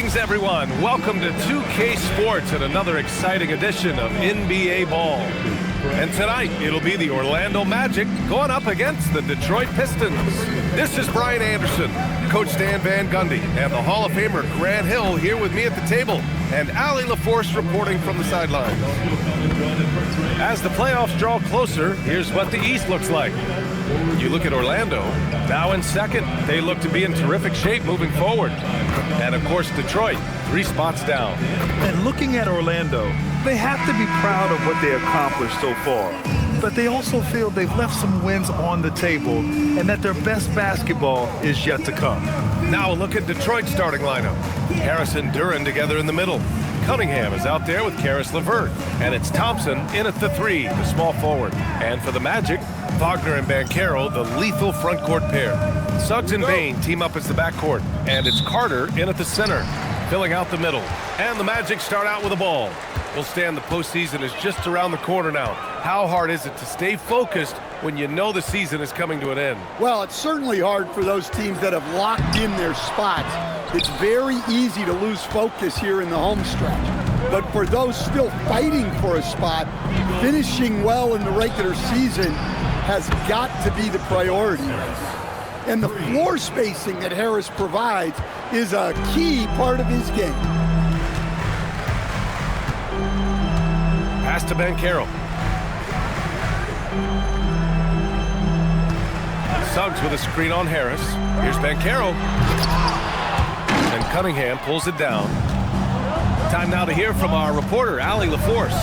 Greetings, everyone. Welcome to 2K Sports and another exciting edition of NBA Ball. And tonight, it'll be the Orlando Magic going up against the Detroit Pistons. This is Brian Anderson, Coach Dan Van Gundy, and the Hall of Famer Grant Hill here with me at the table, and Allie LaForce reporting from the sidelines. As the playoffs draw closer, here's what the East looks like. You look at Orlando, now in second. They look to be in terrific shape moving forward. And of course, Detroit, 3 spots down. And looking at Orlando, they have to be proud of what they accomplished so far. But they also feel they've left some wins on the table and that their best basketball is yet to come. Now look at Detroit's starting lineup. Harris and Duran together in the middle. Cunningham is out there with Karis LeVert. And it's Thompson in at the 3, the small forward. And for the Magic, Wagner and Banchero, the lethal front court pair. Suggs and Bain team up as the backcourt. And it's Carter in at the center, filling out the middle. And the Magic start out with the ball. We'll stand the postseason is just around the corner now. How hard is it to stay focused when you know the season is coming to an end? Well, it's certainly hard for those teams that have locked in their spots. It's very easy to lose focus here in the home stretch. But for those still fighting for a spot, finishing well in the regular season has got to be the priority. And the floor spacing that Harris provides is a key part of his game. Pass to Banchero. Suggs with a screen on Harris. Here's Banchero. And Cunningham pulls it down. Time now to hear from our reporter, Allie LaForce.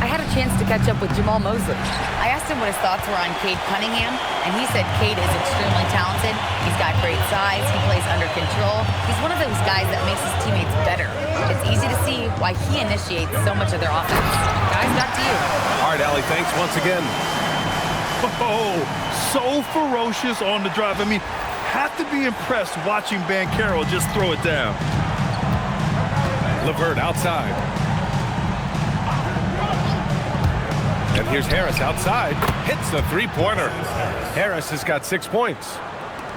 I had a chance to catch up with Jamal Mosley. I asked him what his thoughts were on Cade Cunningham, and he said Cade is extremely talented. He's got great size. He plays under control. He's one of those guys that makes his teammates better. It's easy to see why he initiates so much of their offense. Guys, back to you. All right, Allie, thanks once again. Oh, so ferocious on the drive. I mean, have to be impressed watching Banchero just throw it down. LeVert outside. And here's Harris outside. Hits the three-pointer. Harris has got 6 points.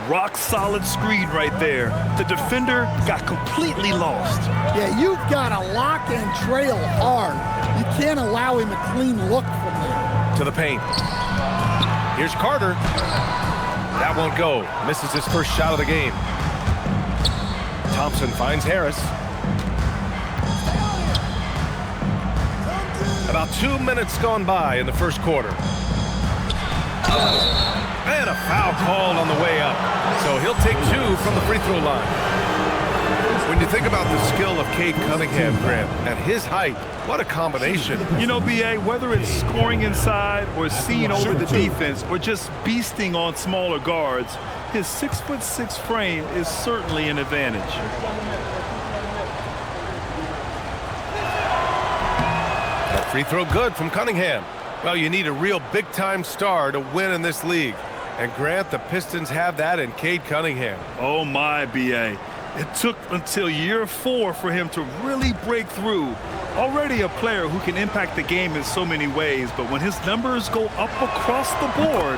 Rock solid screen right there. The defender got completely lost. Yeah, you've got to lock and trail hard. You can't allow him a clean look from there. To the paint. Here's Carter. That won't go. Misses his first shot of the game. Thompson finds Harris. About 2 minutes gone by in the first quarter. And a foul called on the way up. So he'll take 2 from the free throw line. When you think about the skill of Cade Cunningham, Grant, at his height, what a combination. You know, B.A., whether it's scoring inside or seeing over the defense or just beasting on smaller guards, his 6'6" frame is certainly an advantage. That free throw good from Cunningham. Well, you need a real big-time star to win in this league. And Grant, the Pistons have that in Cade Cunningham. Oh, my, B.A. It took until year 4 for him to really break through. Already a player who can impact the game in so many ways, but when his numbers go up across the board,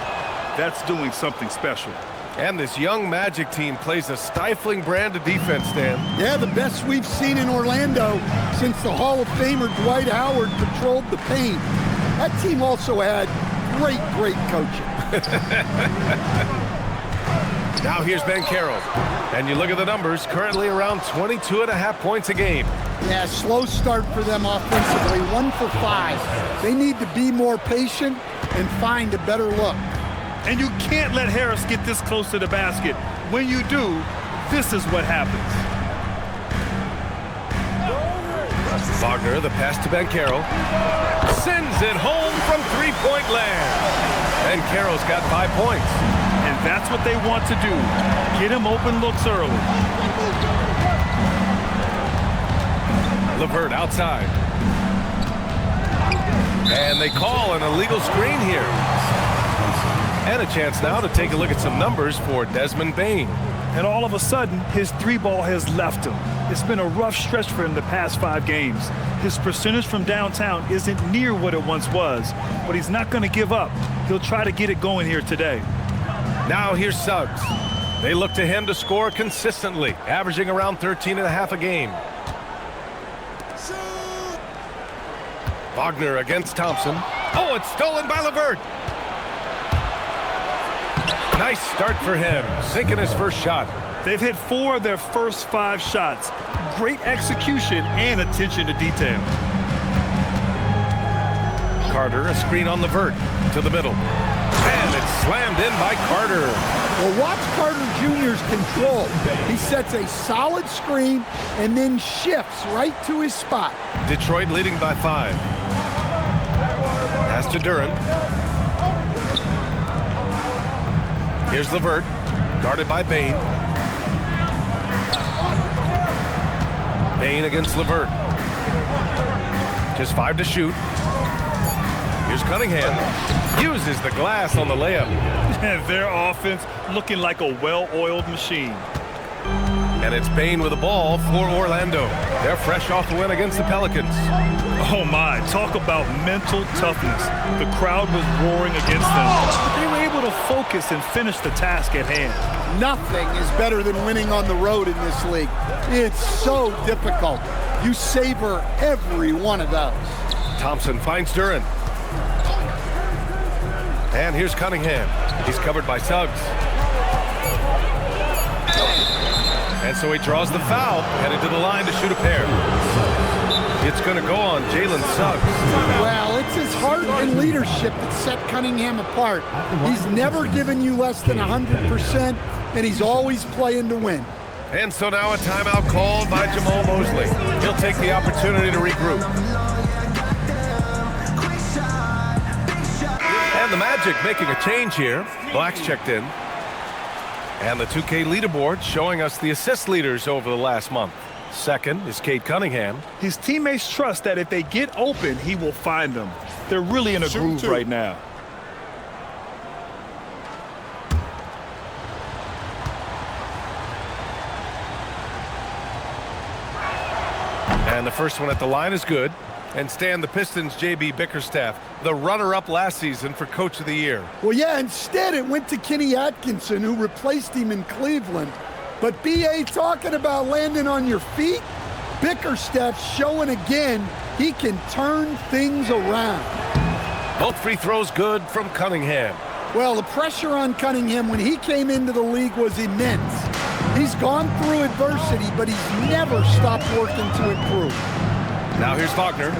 that's doing something special. And this young Magic team plays a stifling brand of defense, Dan. Yeah, the best we've seen in Orlando since the Hall of Famer Dwight Howard patrolled the paint. That team also had great coaching. Now here's Banchero. And you look at the numbers, currently around 22.5 points a game. Yeah, slow start for them offensively, 1 for 5. They need to be more patient and find a better look. And you can't let Harris get this close to the basket. When you do, this is what happens. Wagner, the pass to Banchero. Sends it home from three-point land. Banchero's got 5 points. And that's what they want to do. Get him open looks early. LeVert outside. And they call an illegal screen here. And a chance now to take a look at some numbers for Desmond Bain. And all of a sudden, his 3-ball has left him. It's been a rough stretch for him the past 5 games. His percentage from downtown isn't near what it once was, but he's not going to give up. He'll try to get it going here today. Now here's Suggs. They look to him to score consistently, averaging around 13.5 a game. Wagner against Thompson. Oh, it's stolen by LeVert. Nice start for him, sinking his first shot. They've hit 4 of their first 5 shots. Great execution and attention to detail. Carter, a screen on LeVert to the middle. And it's slammed in by Carter. Well, watch Carter Jr.'s control. He sets a solid screen and then shifts right to his spot. Detroit leading by 5. Pass to Duren. Here's LeVert, guarded by Bain. Bain against LeVert. Just 5 to shoot. Here's Cunningham. Uses the glass on the layup. Their offense looking like a well-oiled machine. And it's Bain with the ball for Orlando. They're fresh off the win against the Pelicans. Oh my, talk about mental toughness. The crowd was roaring against them, but they were able to focus and finish the task at hand. Nothing is better than winning on the road in this league. It's so difficult. You savor every one of those. Thompson finds Duren. And here's Cunningham. He's covered by Suggs. And so he draws the foul, headed to the line to shoot a pair. It's going to go on Jalen Suggs. Well, it's his heart and leadership that set Cunningham apart. He's never given you less than 100%, and he's always playing to win. And so now a timeout called by Jamal Mosley. He'll take the opportunity to regroup. And the Magic making a change here. Black's checked in. And the 2K leaderboard showing us the assist leaders over the last month. Second is Cade Cunningham. His teammates trust that if they get open, he will find them. They're really in a groove right now. And the first one at the line is good. And Stan, the Pistons' J.B. Bickerstaff, the runner-up last season for Coach of the Year. Well, yeah, instead it went to Kenny Atkinson, who replaced him in Cleveland. But B.A. talking about landing on your feet, Bickerstaff showing again he can turn things around. Both free throws good from Cunningham. Well, the pressure on Cunningham when he came into the league was immense. He's gone through adversity, but he's never stopped working to improve. Now here's Wagner.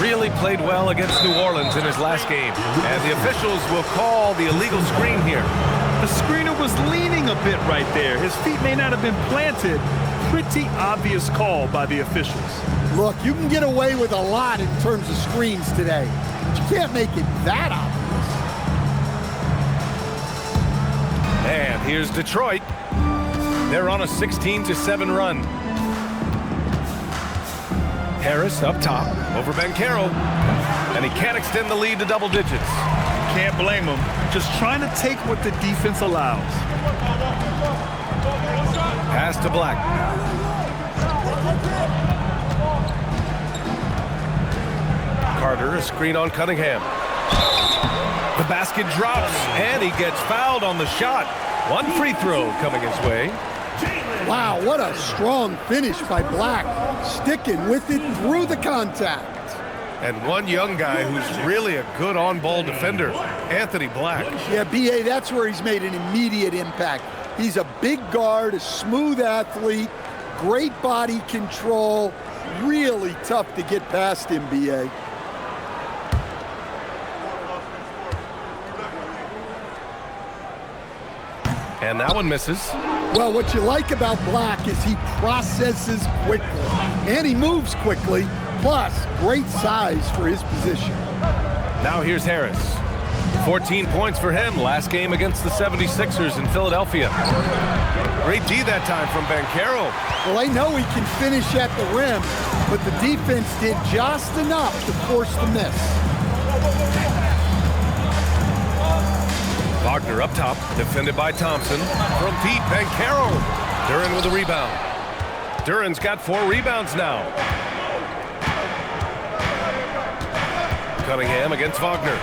Really played well against New Orleans in his last game. And the officials will call the illegal screen here. The screener was leaning a bit right there. His feet may not have been planted. Pretty obvious call by the officials. Look, you can get away with a lot in terms of screens today, but you can't make it that obvious. And here's Detroit. They're on a 16-7 run. Harris up top over Banchero, and he can't extend the lead to double digits. Can't blame him. Just trying to take what the defense allows. Pass to Black. Carter, a screen on Cunningham. The basket drops, and he gets fouled on the shot. One free throw coming his way. Wow, what a strong finish by Black, sticking with it through the contact. And one young guy who's really a good on-ball defender, Anthony Black. Yeah, B.A., that's where he's made an immediate impact. He's a big guard, a smooth athlete, great body control, really tough to get past him, B.A. And that one misses. Well, what you like about Black is he processes quickly, and he moves quickly, plus great size for his position. Now here's Harris. 14 points for him last game against the 76ers in Philadelphia. Great D that time from Banchero. Well, I know he can finish at the rim, but the defense did just enough to force the miss. Wagner up top, defended by Thompson. From deep, Banchero. Duren with a rebound. Duren's got 4 rebounds now. Cunningham against Wagner.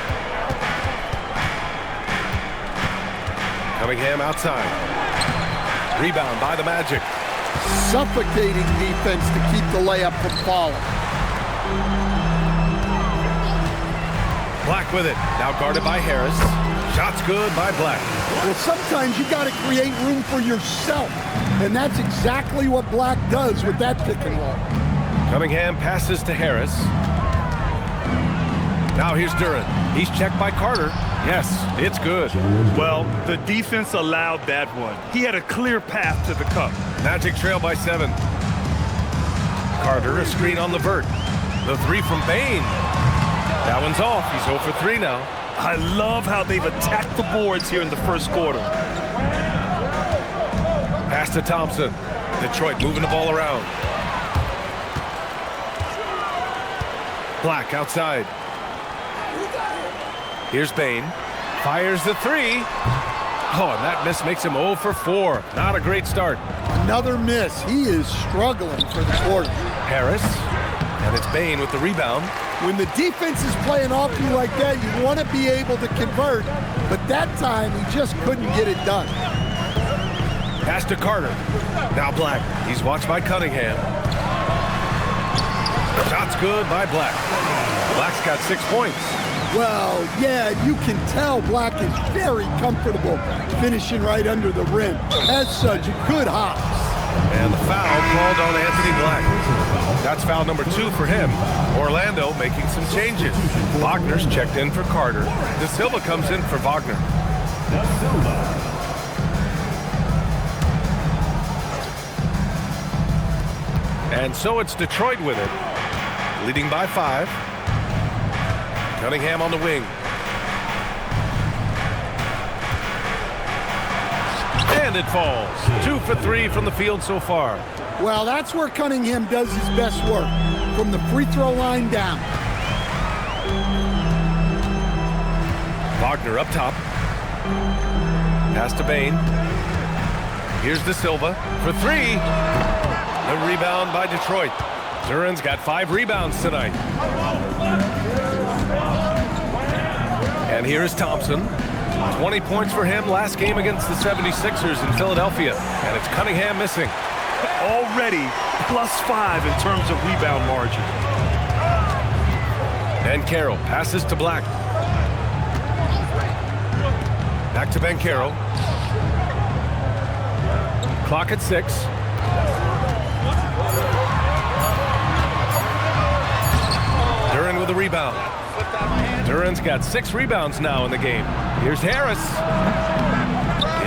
Cunningham outside. Rebound by the Magic. Suffocating defense to keep the layup from falling. Black with it. Now guarded by Harris. Shot's good by Black. Well, sometimes you got to create room for yourself, and that's exactly what Black does with that pick and roll. Cunningham passes to Harris. Now here's Duren. He's checked by Carter. Yes, it's good. Well, the defense allowed that one. He had a clear path to the cup. Magic trail by 7. Carter, a screen on Levert. The 3 from Bain. That one's off. He's 0 for 3 now. I love how they've attacked the boards here in the first quarter. Pass to Thompson. Detroit moving the ball around. Black outside. Here's Bain. Fires the 3. Oh, and that miss makes him 0 for 4. Not a great start. Another miss. He is struggling for the quarter. Harris. And it's Bain with the rebound. When the defense is playing off you like that, you want to be able to convert, but that time he just couldn't get it done. Pass to Carter. Now Black. He's watched by Cunningham. Shot's good by Black. Black's got 6 points. Well, yeah, you can tell Black is very comfortable finishing right under the rim. As such, good hops. And the foul called on Anthony Black. That's foul number 2 for him. Orlando making some changes. Wagner's checked in for Carter. De Silva comes in for Wagner. And so it's Detroit with it. Leading by 5. Cunningham on the wing. And it falls. 2 for 3 from the field so far. Well, that's where Cunningham does his best work, from the free throw line down. Wagner up top. Pass to Bain. Here's De Silva for 3. The rebound by Detroit. Duren's got 5 rebounds tonight. And here is Thompson. 20 points for him last game against the 76ers in Philadelphia. And it's Cunningham missing. Already +5 in terms of rebound margin. Banchero passes to Black. Back to Banchero. Clock at 6. Duren with a rebound. Duren's got 6 rebounds now in the game. Here's Harris.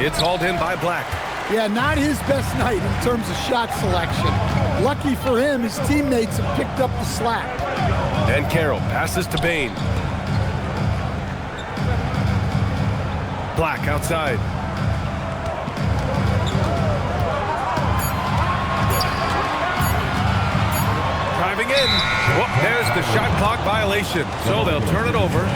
It's hauled in by Black. Yeah, not his best night in terms of shot selection. Lucky for him, his teammates have picked up the slack. Banchero passes to Bain. Black outside. Driving in. Whoop, there's the shot clock violation. So they'll turn it over.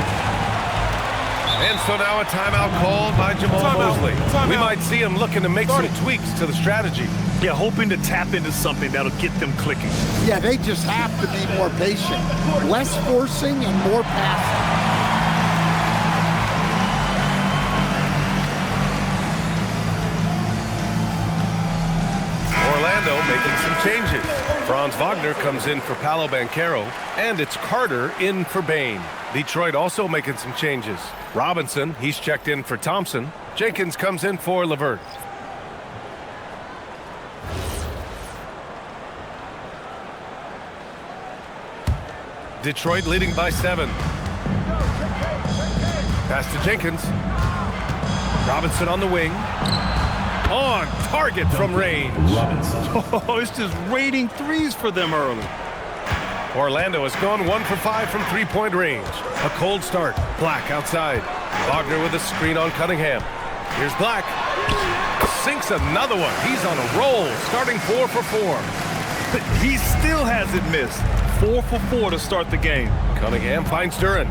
And so now a timeout called by Jamal Mosley. We might see him looking to make some tweaks to the strategy. Yeah, hoping to tap into something that'll get them clicking. Yeah, they just have to be more patient. Less forcing and more passing. Orlando making some changes. Franz Wagner comes in for Paolo Banchero, and it's Carter in for Bain. Detroit also making some changes. Robinson, he's checked in for Thompson. Jenkins comes in for Levert. Detroit leading by 7. Pass to Jenkins. Robinson on the wing. On target from range. Oh, it's just raining threes for them early. Orlando has gone 1 for 5 from 3-point range. A cold start. Black outside. Wagner with a screen on Cunningham. Here's Black. Sinks another one. He's on a roll, starting 4 for 4. But he still hasn't missed. 4 for 4 to start the game. Cunningham finds Duren.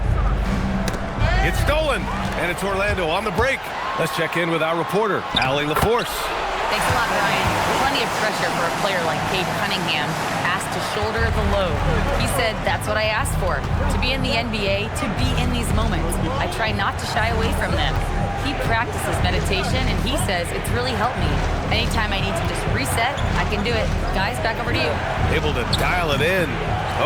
It's stolen, and it's Orlando on the break. Let's check in with our reporter, Allie LaForce. Thanks a lot, Ryan. Plenty of pressure for a player like Cade Cunningham, asked to to shoulder the load. He said, that's what I asked for, to be in the NBA, to be in these moments. I try not to shy away from them. He practices meditation, and he says it's really helped me. Anytime I need to just reset, I can do it. Guys, back over to you. Able to dial it in.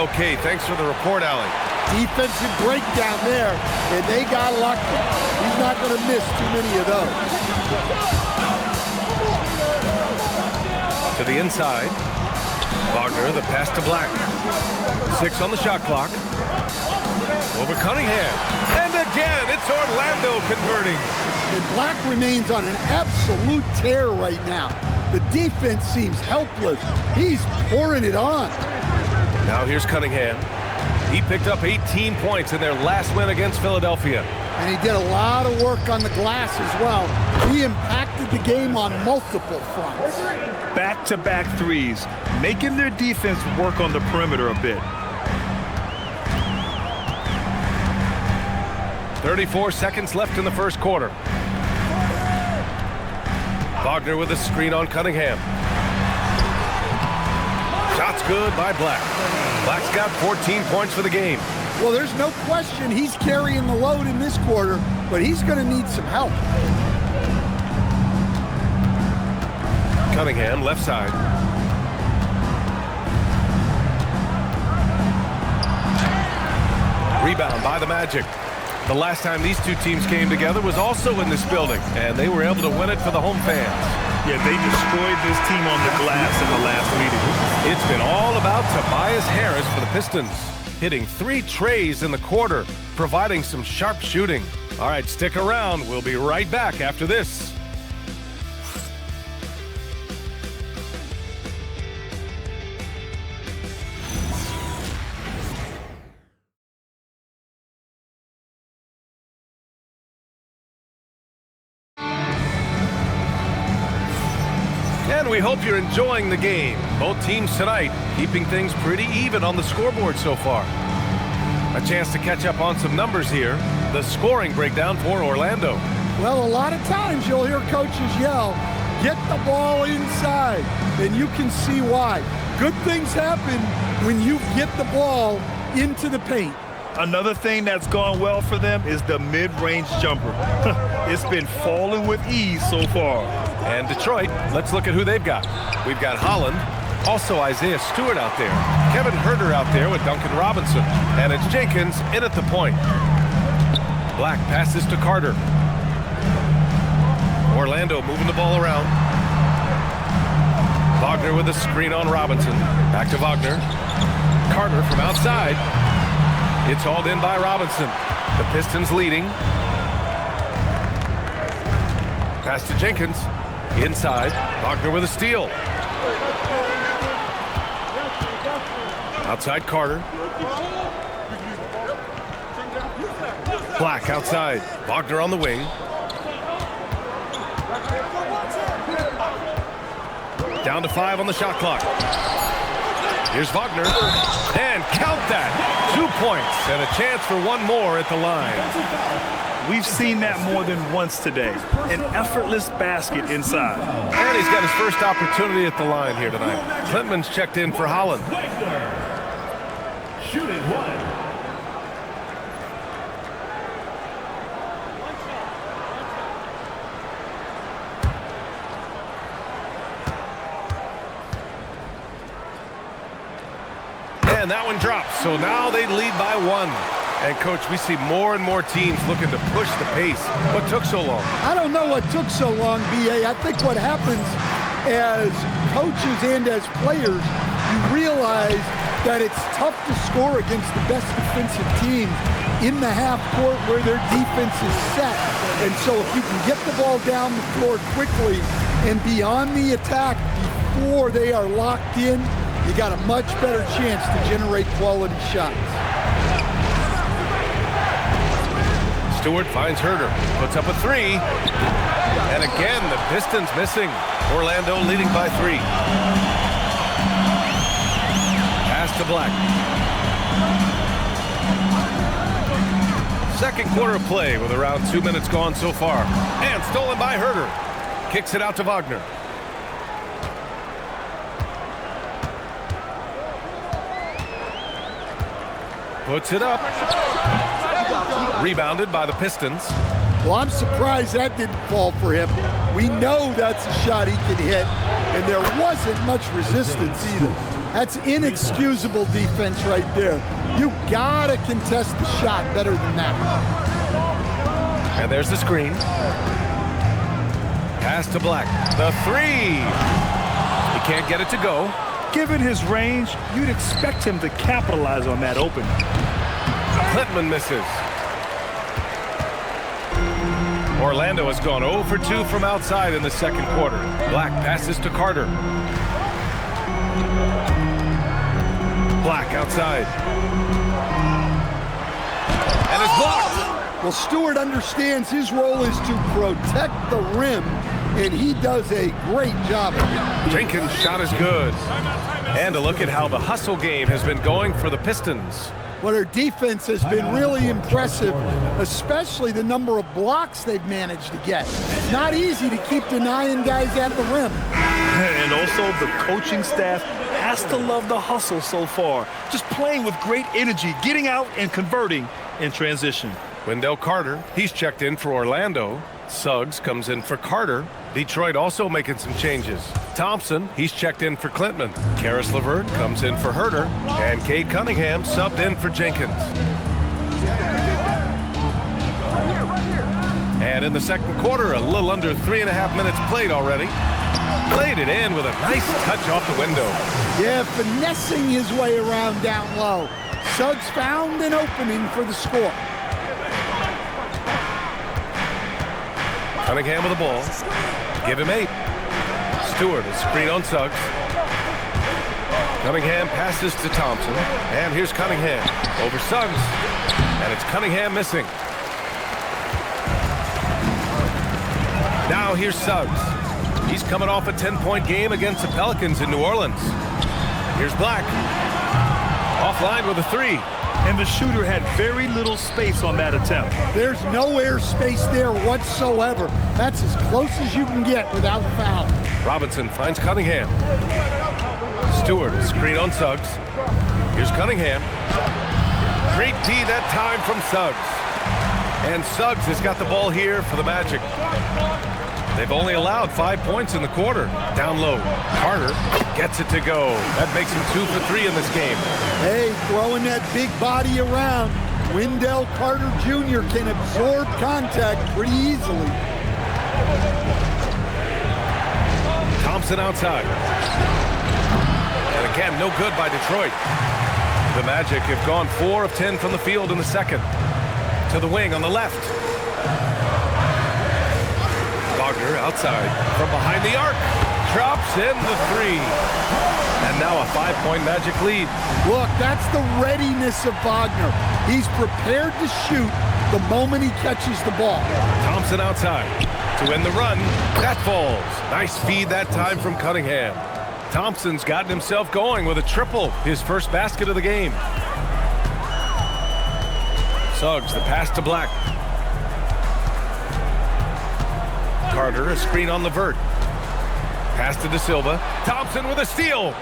Okay, thanks for the report, Allie. Defensive breakdown there, and they got lucky. He's not going to miss too many of those. To the inside. Wagner, the pass to Black. 6 on the shot clock. Over Cunningham. And again, it's Orlando converting. And Black remains on an absolute tear right now. The defense seems helpless. He's pouring it on. Now here's Cunningham. He picked up 18 points in their last win against Philadelphia. And he did a lot of work on the glass as well. He impacted the game on multiple fronts. Back-to-back threes, making their defense work on the perimeter a bit. 34 seconds left in the first quarter. Wagner with a screen on Cunningham. Shot's good by Black. Black's got 14 points for the game. Well, there's no question he's carrying the load in this quarter, but he's going to need some help. Cunningham, left side. Rebound by the Magic. The last time these two teams came together was also in this building, and they were able to win it for the home fans. Yeah, they destroyed this team on the glass in the last meeting. It's been all about Tobias Harris for the Pistons, hitting 3 trays in the quarter, providing some sharp shooting. All right, stick around. We'll be right back after this. And we hope you're enjoying the game. Both teams tonight keeping things pretty even on the scoreboard so far. A chance to catch up on some numbers here. The scoring breakdown for Orlando. Well, a lot of times you'll hear coaches yell, get the ball inside, and you can see why. Good things happen when you get the ball into the paint. Another thing that's gone well for them is the mid-range jumper. It's been falling with ease so far. And Detroit, let's look at who they've got. We've got Holland, also Isaiah Stewart out there, Kevin Huerter out there with Duncan Robinson, and it's Jenkins in at the point. Black passes to Carter. Orlando moving the ball around. Wagner with a screen on Robinson. Back to Wagner. Carter from outside. It's hauled in by Robinson. The Pistons leading. Pass to Jenkins. Inside. Wagner with a steal. Outside Carter. Black outside. Wagner on the wing. Down to 5 on the shot clock. Here's Wagner. And count that. 2 points and a chance for one more at the line. We've seen that more than once today. An effortless basket inside. And he's got his first opportunity at the line here tonight. Klintman's checked in for Holland. Shooting 1. And that one drops. So now they lead by 1. And, Coach, we see more and more teams looking to push the pace. What took so long? I don't know what took so long, B.A. I think what happens as coaches and as players, you realize that it's tough to score against the best defensive teams in the half court where their defense is set. And so if you can get the ball down the floor quickly and beyond the attack before they are locked in, you got a much better chance to generate quality shots. Stewart finds Huerter, puts up a 3. And again, the Pistons missing. Orlando leading by 3. Pass to Black. Second quarter of play with around 2 minutes gone so far. And stolen by Huerter. Kicks it out to Wagner. Puts it up. Rebounded by the Pistons. Well, I'm surprised that didn't fall for him. We know that's a shot he can hit, and there wasn't much resistance either. That's inexcusable defense right there. You gotta contest the shot better than that. And there's the screen. Pass to Black. The three. He can't get it to go. Given his range, you'd expect him to capitalize on that opening. Klintman misses. Orlando has gone 0 for 2 from outside in the second quarter. Black passes to Carter. Black outside. And it's blocked. Well, Stewart understands his role is to protect the rim, and he does a great job of it. Jenkins' shot is good. And a look at how the hustle game has been going for the Pistons. Well, their defense has been really impressive, especially the number of blocks they've managed to get. It's not easy to keep denying guys at the rim. And also the coaching staff has to love the hustle so far. Just playing with great energy, getting out and converting in transition. Wendell Carter, he's checked in for Orlando. Suggs comes in for Carter. Detroit also making some changes. Thompson, he's checked in for Klintman. Karis LeVert comes in for Herter. And Cade Cunningham subbed in for Jenkins. And in the second quarter, a little under 3.5 minutes played already. Played it in with a nice touch off the window. Yeah, finessing his way around down low. Suggs found an opening for the score. Cunningham with the ball. Give him 8. Stewart, a screen on Suggs. Cunningham passes to Thompson. And here's Cunningham over Suggs. And it's Cunningham missing. Now here's Suggs. He's coming off a 10-point game against the Pelicans in New Orleans. Here's Black. Offline with a 3. And the shooter had very little space on that attempt. There's no air space there whatsoever. That's as close as you can get without a foul. Robinson finds Cunningham. Stewart, a screen on Suggs. Here's Cunningham. Great D that time from Suggs. And Suggs has got the ball here for the Magic. They've only allowed 5 points in the quarter. Down low. Carter gets it to go. That makes him 2 for 3 in this game. Hey, throwing that big body around. Wendell Carter Jr. can absorb contact pretty easily. Thompson outside. And again, no good by Detroit. The Magic have gone 4 of 10 from the field in the second. To the wing on the left. Wagner outside from behind the arc. Drops in the 3. And now a 5-point Magic lead. Look, that's the readiness of Wagner. He's prepared to shoot the moment he catches the ball. Thompson outside to end the run. That falls. Nice feed that time from Cunningham. Thompson's gotten himself going with a triple, his first basket of the game. Suggs, the pass to Black. Carter, a screen on LeVert. Pass to De Silva. Thompson with a steal.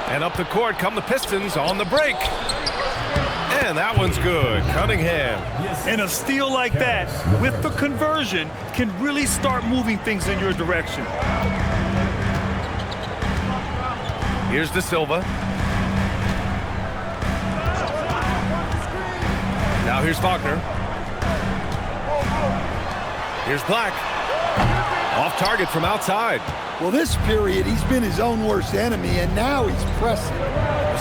And up the court come the Pistons on the break. And that one's good. Cunningham. And a steal like that, with the conversion, can really start moving things in your direction. Here's De Silva. Now here's Wagner. Here's Black. Off target from outside. Well, this period, he's been his own worst enemy, and now he's pressing.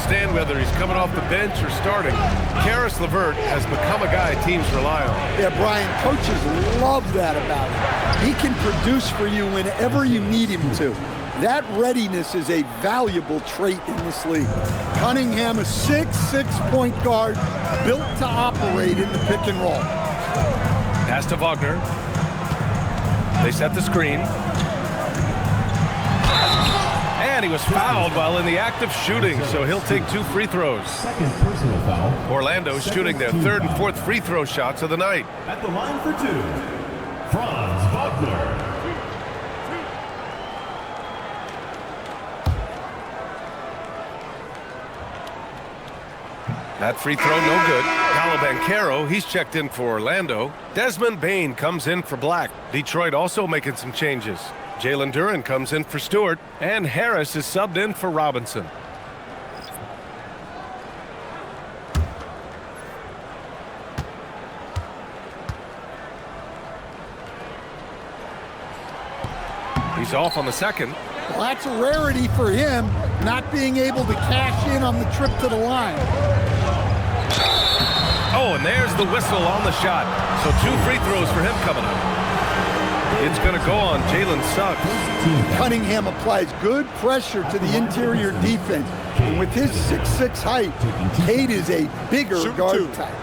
Stand whether he's coming off the bench or starting. Karis LeVert has become a guy teams rely on. Yeah, Brian, coaches love that about him. He can produce for you whenever you need him to. That readiness is a valuable trait in this league. Cunningham, a 6'6" point guard, built to operate in the pick and roll. Pass to Wagner. They set the screen. And he was fouled while in the act of shooting, so he'll take 2 free throws. Second personal foul. Orlando shooting their 3rd and 4th free throw shots of the night. At the line for 2, Franz Wagner. That free throw no good. Bancaro, he's checked in for Orlando. Desmond Bane comes in for Black. Detroit also making some changes. Jalen Duren comes in for Stewart. And Harris is subbed in for Robinson. He's off on the second. Well, that's a rarity for him, not being able to cash in on the trip to the line. Oh, and there's the whistle on the shot. So 2 free throws for him coming up. It's going to go on Jalen Suggs. Cunningham applies good pressure to the interior defense. And with his 6'6" height, Cade is a bigger guard type.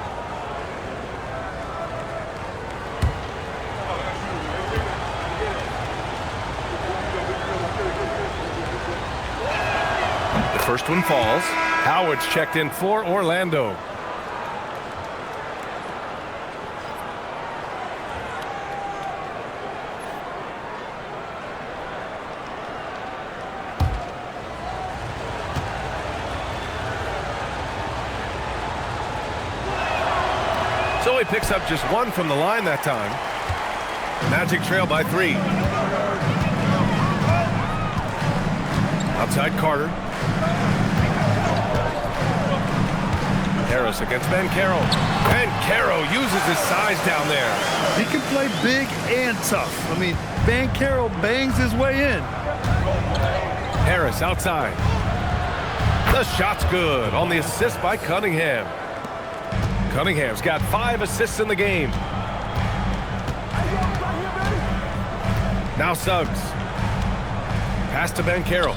The first one falls. Howard's checked in for Orlando. So he picks up just 1 from the line that time. Magic trail by 3. Outside Carter. Harris against Bancaro. Bancaro uses his size down there. He can play big and tough. I mean, Bancaro bangs his way in. Harris outside. The shot's good on the assist by Cunningham. Cunningham's got 5 assists in the game. Now Suggs. Pass to Bancaro.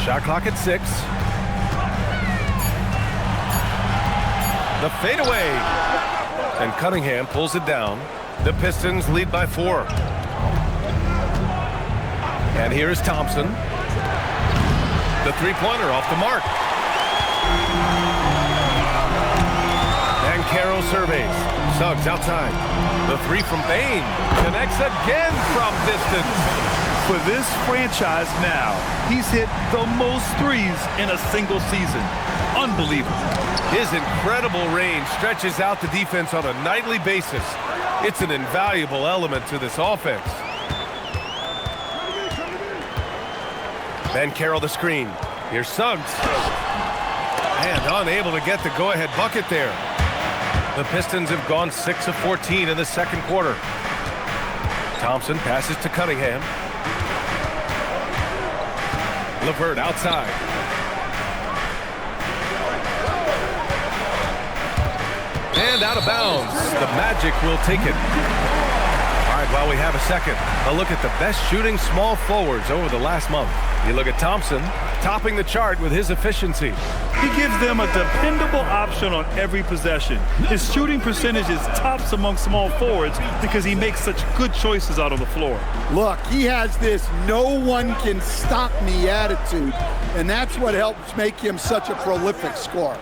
Shot clock at 6. The fadeaway. And Cunningham pulls it down. The Pistons lead by 4. And here is Thompson. The three-pointer off the mark. Bancaro surveys. Suggs outside. The 3 from Bane. Connects again from distance. For this franchise now, he's hit the most threes in a single season. Unbelievable. His incredible range stretches out the defense on a nightly basis. It's an invaluable element to this offense. Bancaro the screen. Here's Suggs. And unable to get the go-ahead bucket there. The Pistons have gone 6 of 14 in the second quarter. Thompson passes to Cunningham. LeVert outside. And out of bounds. The Magic will take it. All right, while we have a second, a look at the best shooting small forwards over the last month. You look at Thompson, topping the chart with his efficiency. He gives them a dependable option on every possession. His shooting percentage is tops among small forwards because he makes such good choices out on the floor. Look, he has this no one can stop me attitude, and that's what helps make him such a prolific scorer.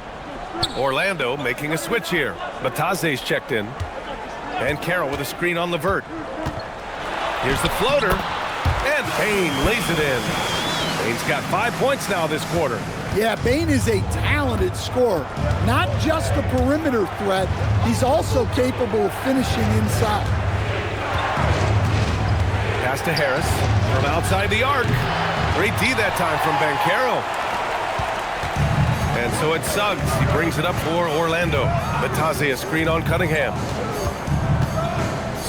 Orlando making a switch here. Bataze's checked in. And Carroll with a screen on LeVert. Here's the floater. And Bane lays it in. Bane's got 5 points now this quarter. Yeah, Bane is a talented scorer. Not just a perimeter threat, he's also capable of finishing inside. Pass to Harris from outside the arc. Great D that time from Bancaro. And so it's Suggs. He brings it up for Orlando. Bataze a screen on Cunningham.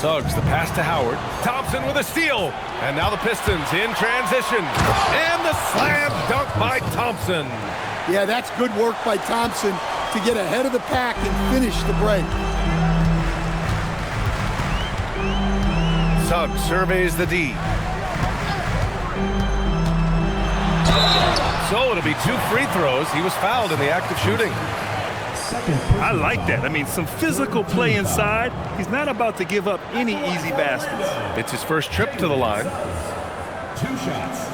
Suggs, the pass to Howard. Thompson with a steal. And now the Pistons in transition. And the slam dunk by Thompson. Yeah, that's good work by Thompson to get ahead of the pack and finish the break. Suggs surveys the D. So it'll be 2 free throws. He was fouled in the act of shooting. I like that. I mean, some physical play inside. He's not about to give up any easy baskets. It's his first trip to the line. 2 shots.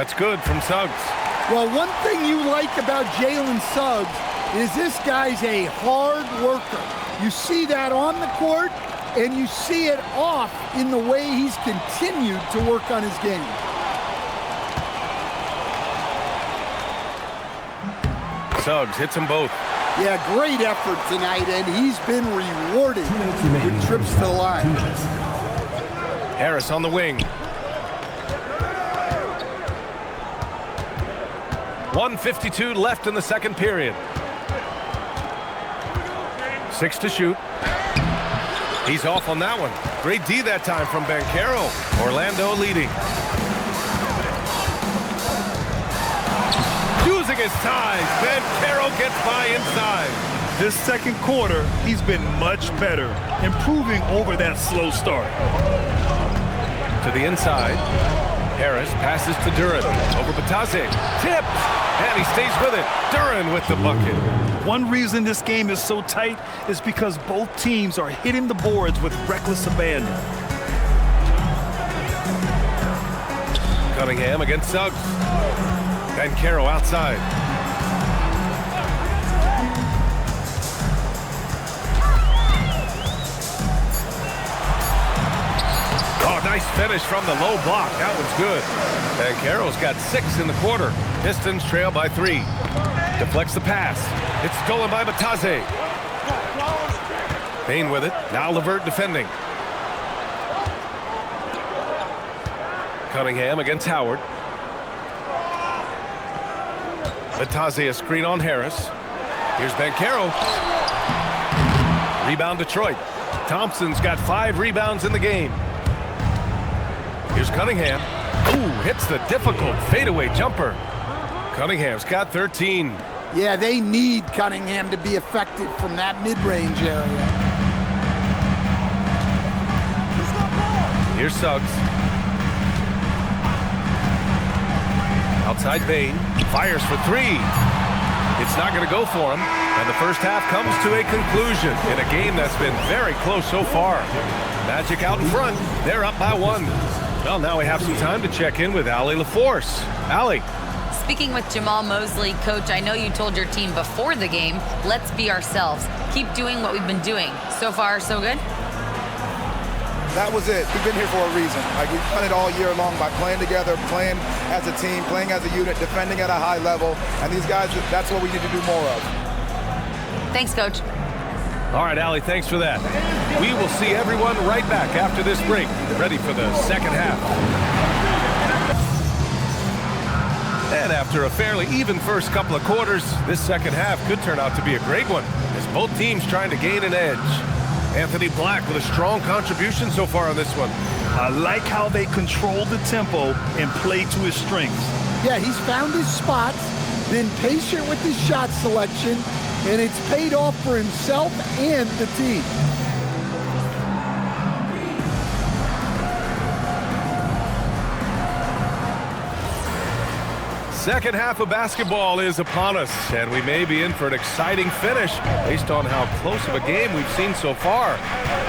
That's good from Suggs. Well, one thing you like about Jalen Suggs is this guy's a hard worker. You see that on the court, and you see it off in the way he's continued to work on his game. Suggs hits them both. Yeah, great effort tonight, and he's been rewarded with trips to the line. Harris on the wing. 1:52 left in the second period. 6 to shoot. He's off on that one. Great D that time from Banchero. Orlando leading. Using his ties. Banchero gets by inside. This second quarter, he's been much better, improving over that slow start. To the inside. Harris passes to Duran. Over Batase. Tipped. And he stays with it. Duran with the bucket. One reason this game is so tight is because both teams are hitting the boards with reckless abandon. Cunningham against Suggs. Banchero outside. Oh, nice finish from the low block. That was good. Banchero's got 6 in the quarter. Pistons trail by 3. Deflects the pass. It's stolen by Batase. Payne with it. Now Levert defending. Cunningham against Howard. Batase a screen on Harris. Here's Banchero. Rebound Detroit. Thompson's got 5 rebounds in the game. Here's Cunningham. Ooh, hits the difficult fadeaway jumper. Cunningham's got 13. Yeah, they need Cunningham to be effective from that mid-range area. Here's Suggs. Outside Payne. Fires for 3. It's not going to go for him. And the first half comes to a conclusion in a game that's been very close so far. Magic out in front. They're up by 1. Well, now we have some time to check in with Allie LaForce. Allie. Speaking with Jamal Mosley, Coach, I know you told your team before the game, let's be ourselves. Keep doing what we've been doing. So far, so good? That was it. We've been here for a reason. Like, we've done it all year long by playing together, playing as a team, playing as a unit, defending at a high level. And these guys, that's what we need to do more of. Thanks, Coach. All right, Allie, thanks for that. We will see everyone right back after this break, ready for the second half. And after a fairly even first couple of quarters, this second half could turn out to be a great one, as both teams trying to gain an edge. Anthony Black with a strong contribution so far on this one. I like how they control the tempo and play to his strengths. Yeah, he's found his spots, been patient with his shot selection, and it's paid off for himself and the team. Second half of basketball is upon us, and we may be in for an exciting finish based on how close of a game we've seen so far.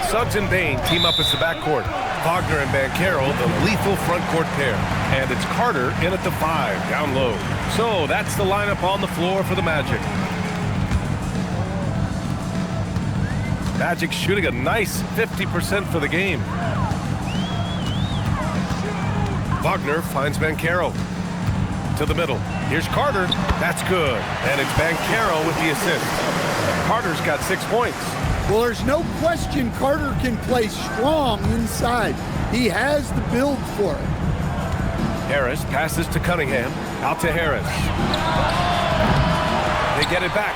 Suggs and Payne team up as the backcourt. Wagner and Banchero, the lethal front court pair. And it's Carter in at the 5, down low. So that's the lineup on the floor for the Magic. Magic shooting a nice 50% for the game. Wagner finds Banchero. To the middle. Here's Carter. That's good. And it's Banchero with the assist. Carter's got 6 points. Well, there's no question Carter can play strong inside. He has the build for it. Harris passes to Cunningham. Out to Harris. They get it back.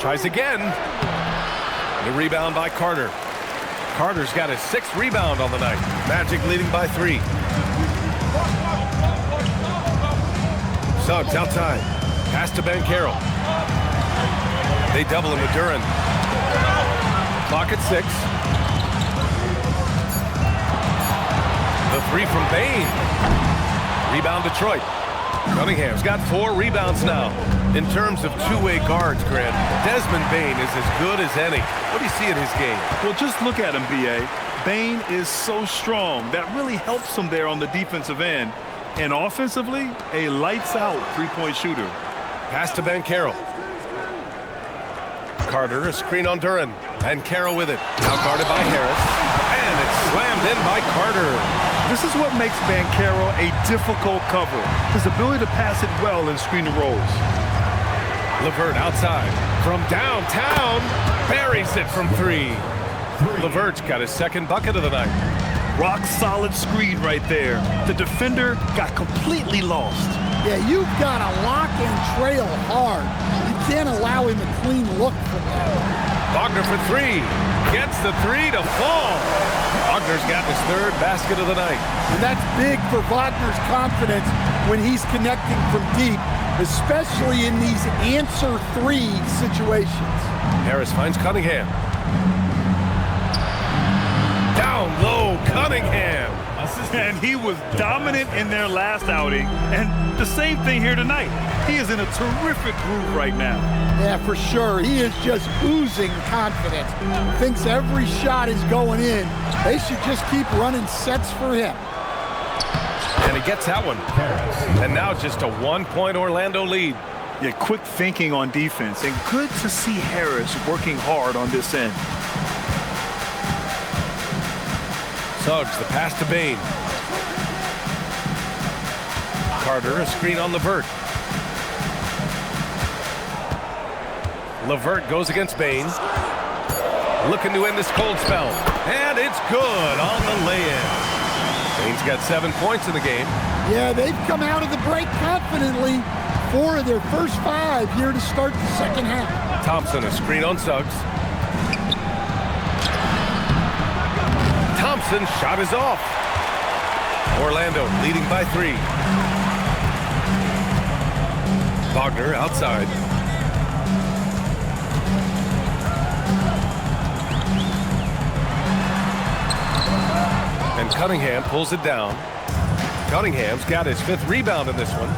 Tries again. The rebound by Carter. Carter's got his 6th rebound on the night. Magic leading by 3. Suggs outside. Pass to Banchero. They double him with Duran. Clock at 6. The 3 from Payne. Rebound Detroit. Cunningham's got 4 rebounds now. In terms of two-way guards, Grant, Desmond Payne is as good as any. What do you see in his game? Well, just look at him, B.A. Bane is so strong. That really helps him there on the defensive end. And offensively, a lights-out three-point shooter. Pass to Banchero. Carter, a screen on Duran. Banchero with it. Now guarded by Harris. And it's slammed in by Carter. This is what makes Banchero a difficult cover. His ability to pass it well in screen and rolls. LeVert outside. From downtown. Buries it from three. LeVert's got his second bucket of the night. Rock solid screen right there. The defender got completely lost. Yeah, you've got to lock and trail hard. You can't allow him a clean look from that. Wagner for three. Gets the three to fall. Wagner's got his third basket of the night. And that's big for Wagner's confidence when he's connecting from deep, especially in these answer three situations. Harris finds Cunningham. Down low, Cunningham. And he was dominant in their last outing. And the same thing here tonight. He is in a terrific groove right now. Yeah, for sure. He is just oozing confidence. Thinks every shot is going in. They should just keep running sets for him. And he gets that one. And now just a one-point Orlando lead. Yeah, quick thinking on defense. And good to see Harris working hard on this end. Suggs, the pass to Bane. Carter, a screen on LeVert. LeVert goes against Bane. Looking to end this cold spell. And it's good on the lay-in. Bane's got 7 points in the game. Yeah, they've come out of the break confidently. 4 of their first 5 here to start the second half. Thompson, a screen on Suggs. Thompson shot is off. Orlando leading by 3. Wagner outside. And Cunningham pulls it down. Cunningham's got his 5th rebound in this one.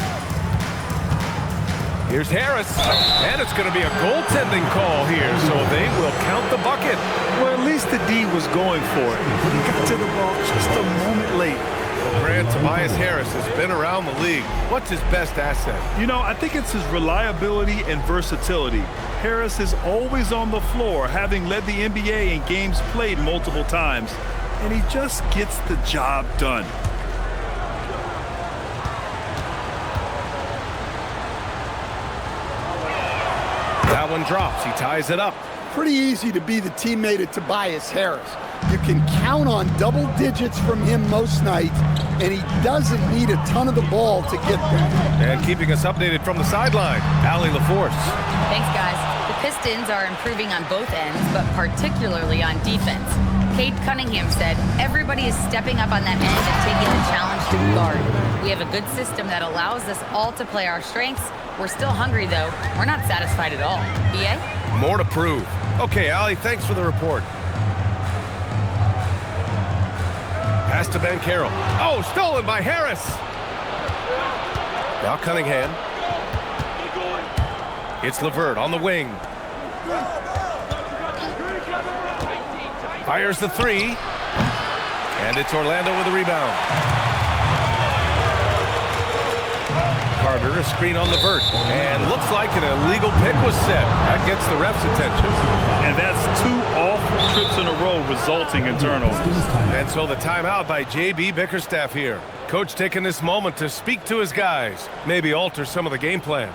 Here's Harris, and it's going to be a goaltending call here, so they will count the bucket. Well, at least the D was going for it. He got to the ball just a moment late. Grant Tobias Harris has been around the league. What's his best asset? You know, I think it's his reliability and versatility. Harris is always on the floor, having led the NBA in games played multiple times, and he just gets the job done. That one drops. He ties it up. Pretty easy to be the teammate of Tobias Harris. You can count on double digits from him most nights, and he doesn't need a ton of the ball to get there. And keeping us updated from the sideline, Allie LaForce. Thanks, guys. The Pistons are improving on both ends, but particularly on defense. Cade Cunningham said, everybody is stepping up on that end and taking the challenge to guard. We have a good system that allows us all to play our strengths. We're still hungry, though. We're not satisfied at all. BA? More to prove. Okay, Allie, thanks for the report. Pass to Banchero. Oh, stolen by Harris. Now Cunningham. It's LeVert on the wing. Fires the 3. And it's Orlando with a rebound. Carter, a screen on LeVert. And looks like an illegal pick was set. That gets the ref's attention. And that's 2 awful trips in a row resulting in turnovers. And so the timeout by J.B. Bickerstaff here. Coach taking this moment to speak to his guys. Maybe alter some of the game plan.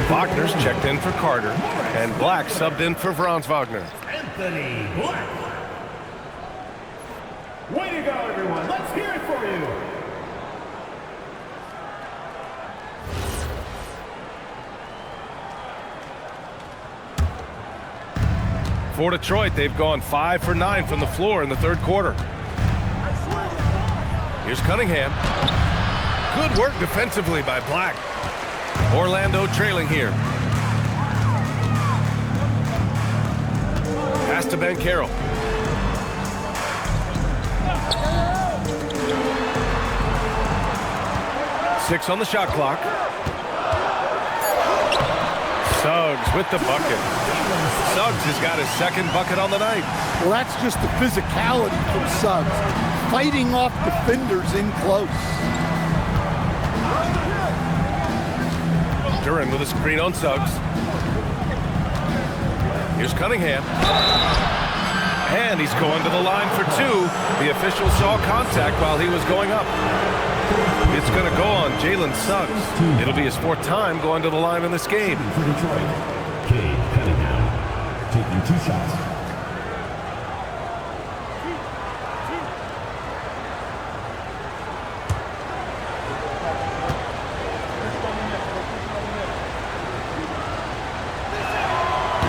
Wagner's checked in for Carter, and Black subbed in for Franz Wagner. Anthony Black. Way to go, everyone. Let's hear it for you. For Detroit, they've gone 5 for 9 from the floor in the third quarter. Here's Cunningham. Good work defensively by Black. Orlando trailing here. Pass to Banchero. 6 on the shot clock. Suggs with the bucket. Suggs has got his second bucket on the night. Well, that's just the physicality from Suggs, fighting off defenders in close. Duran with a screen on Suggs. Here's Cunningham. And he's going to the line for 2. The official saw contact while he was going up. It's going to go on Jalen Suggs. It'll be his 4th time going to the line in this game. For Detroit, Cade Cunningham, taking 2 shots.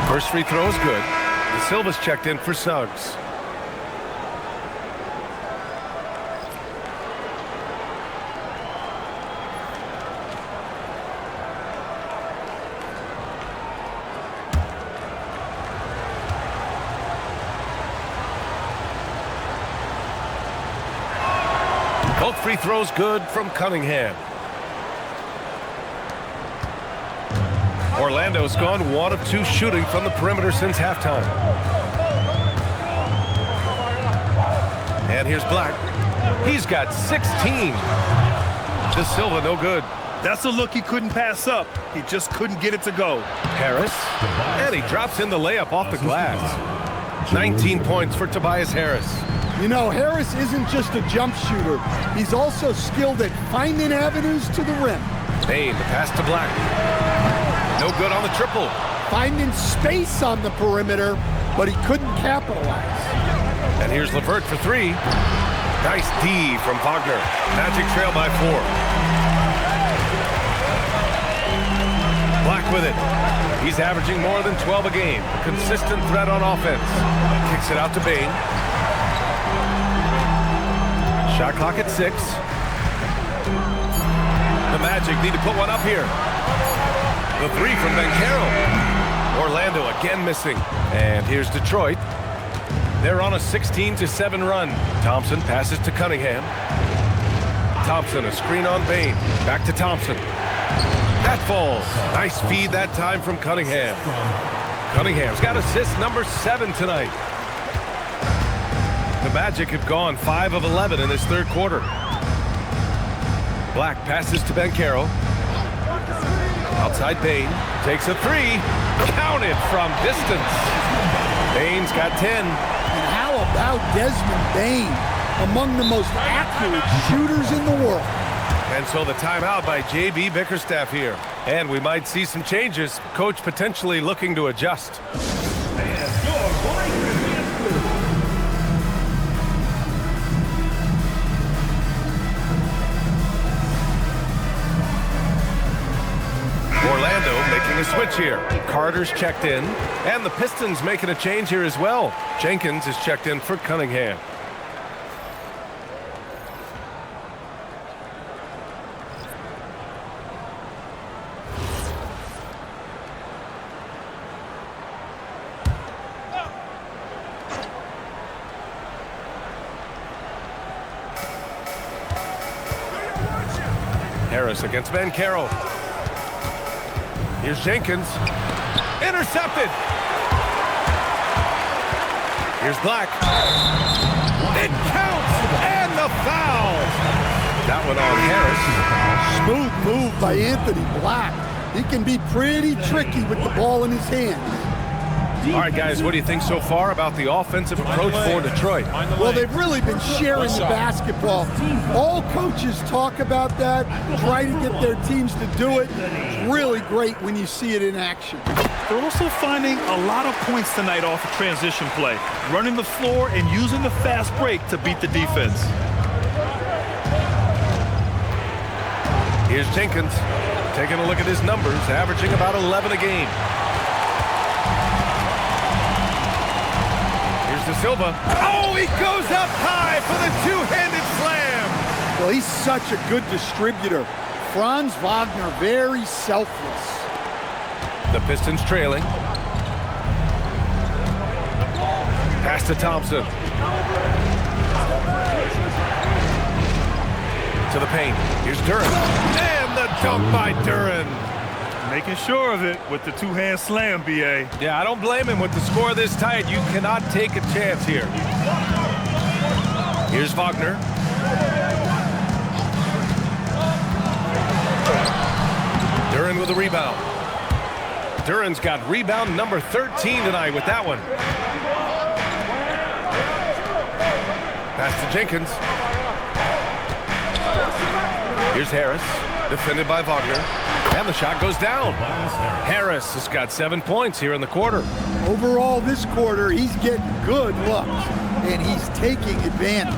First free throw is good. De Silva's checked in for Suggs. Both free throws good from Cunningham. Orlando's gone 1 of 2 shooting from the perimeter since halftime. And here's Black. He's got 16. De Silva no good. That's a look he couldn't pass up. He just couldn't get it to go. Harris. And he drops in the layup off the glass. 19 points for Tobias Harris. You know, Harris isn't just a jump shooter. He's also skilled at finding avenues to the rim. Bain, the pass to Black. No good on the triple. Finding space on the perimeter, but he couldn't capitalize. And here's LeVert for 3. Nice D from Wagner. Magic trail by 4. Black with it. He's averaging more than 12 a game. Consistent threat on offense. Kicks it out to Bain. Shot clock at 6. The Magic need to put one up here. The 3 from Banchero. Orlando again missing. And here's Detroit. They're on a 16-7 run. Thompson passes to Cunningham. Thompson, a screen on Bain. Back to Thompson. That falls. Nice feed that time from Cunningham. Cunningham's got assist number 7 tonight. The Magic have gone 5 of 11 in this 3rd quarter. Black passes to Banchero. Outside Bain. Takes a 3. Counted from distance. Bain's got 10. And how about Desmond Bain, among the most accurate shooters in the world? And so the timeout by J.B. Bickerstaff here. And we might see some changes. Coach potentially looking to adjust. Orlando making a switch here. Carter's checked in, and the Pistons making a change here as well. Jenkins is checked in for Cunningham. Harris against Banchero. Here's Jenkins. Intercepted. Here's Black. It counts, and the foul. That one on Harris. Smooth move by Anthony Black. He can be pretty tricky with the ball in his hands. All right, guys, what do you think so far about the offensive approach for Detroit? Well, they've really been sharing the basketball. All coaches talk about that, try to get their teams to do it. It's really great when you see it in action. They're also finding a lot of points tonight off of transition play, running the floor and using the fast break to beat the defense. Here's Jenkins, taking a look at his numbers, averaging about 11 a game. De Silva. Oh, he goes up high for the two-handed slam. Well, he's such a good distributor. Franz Wagner, very selfless. The Pistons trailing. Pass to Thompson. To the paint. Here's Duren. And the dunk by Duren. Making sure of it with the two-hand slam, B.A. Yeah, I don't blame him. With the score this tight, you cannot take a chance here. Here's Wagner. Duren with a rebound. Duren's got rebound number 13 tonight with that one. Pass to Jenkins. Here's Harris, defended by Wagner. And the shot goes down. Harris has got 7 points here in the quarter. Overall, this quarter, he's getting good looks, and he's taking advantage.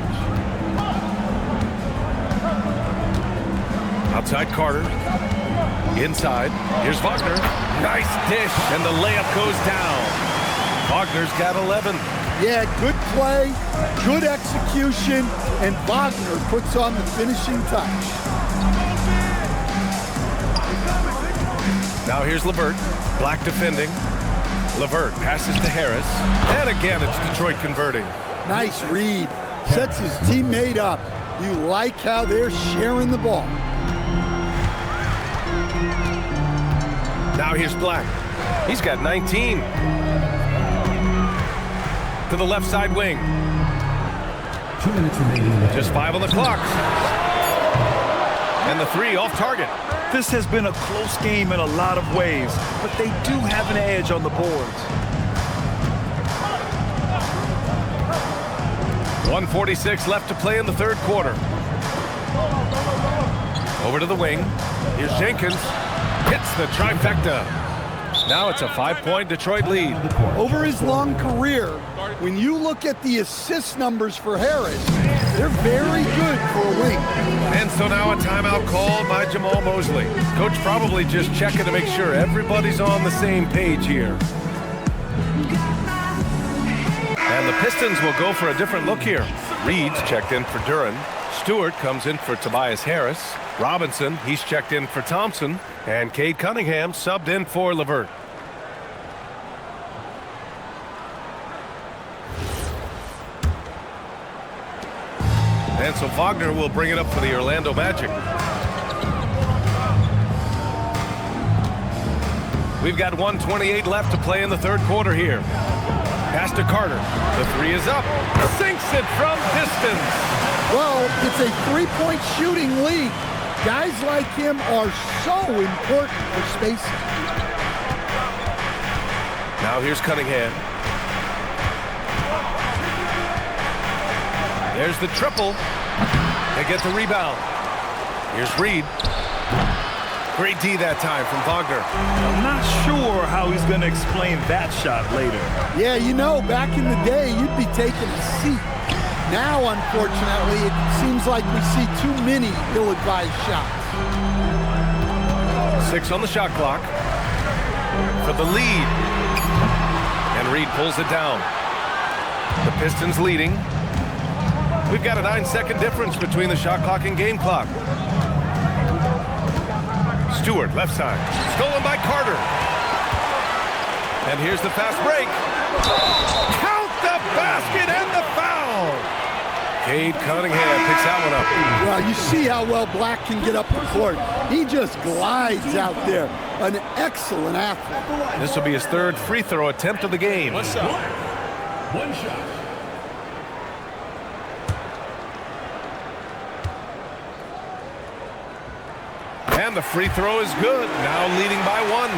Outside Carter. Inside. Here's Wagner. Nice dish, and the layup goes down. Wagner's got 11. Yeah, good play, good execution, and Wagner puts on the finishing touch. Now here's LeVert. Black defending. LeVert passes to Harris. And again, it's Detroit converting. Nice read. Sets his teammate up. You like how they're sharing the ball. Now here's Black. He's got 19. To the left side wing. 2 minutes remaining. Just 5 on the clock. And the 3 off target. This has been a close game in a lot of ways, but they do have an edge on the boards. 1:46 left to play in the third quarter. Over to the wing. Here's Jenkins. Hits the trifecta. Now it's a 5-point Detroit lead. Over his long career, when you look at the assist numbers for Harris, they're very good for a wing. And so now a timeout called by Jamal Mosley. Coach probably just checking to make sure everybody's on the same page here. And the Pistons will go for a different look here. Reed's checked in for Duren. Stewart comes in for Tobias Harris. Robinson, he's checked in for Thompson. And Cade Cunningham subbed in for LeVert. And so Wagner will bring it up for the Orlando Magic. We've got 1:28 left to play in the third quarter here. Pass to Carter. The 3 is up. Sinks it from distance. Well, it's a three-point shooting lead. Guys like him are so important for spacing. Now here's Cunningham. There's the triple. They get the rebound. Here's Reed. Great D that time from Wagner. I'm not sure how he's going to explain that shot later. Yeah, you know, back in the day, you'd be taking a seat. Now, unfortunately, it seems like we see too many ill-advised shots. 6 on the shot clock for the lead. And Reed pulls it down. The Pistons leading. We've got a 9-second difference between the shot clock and game clock. Stewart, left side. Stolen by Carter. And here's the fast break. Count the basket and the foul. Cade Cunningham picks that one up. Well, you see how well Black can get up the court. He just glides out there. An excellent athlete. This will be his third free throw attempt of the game. One shot. And the free throw is good. Now leading by 1.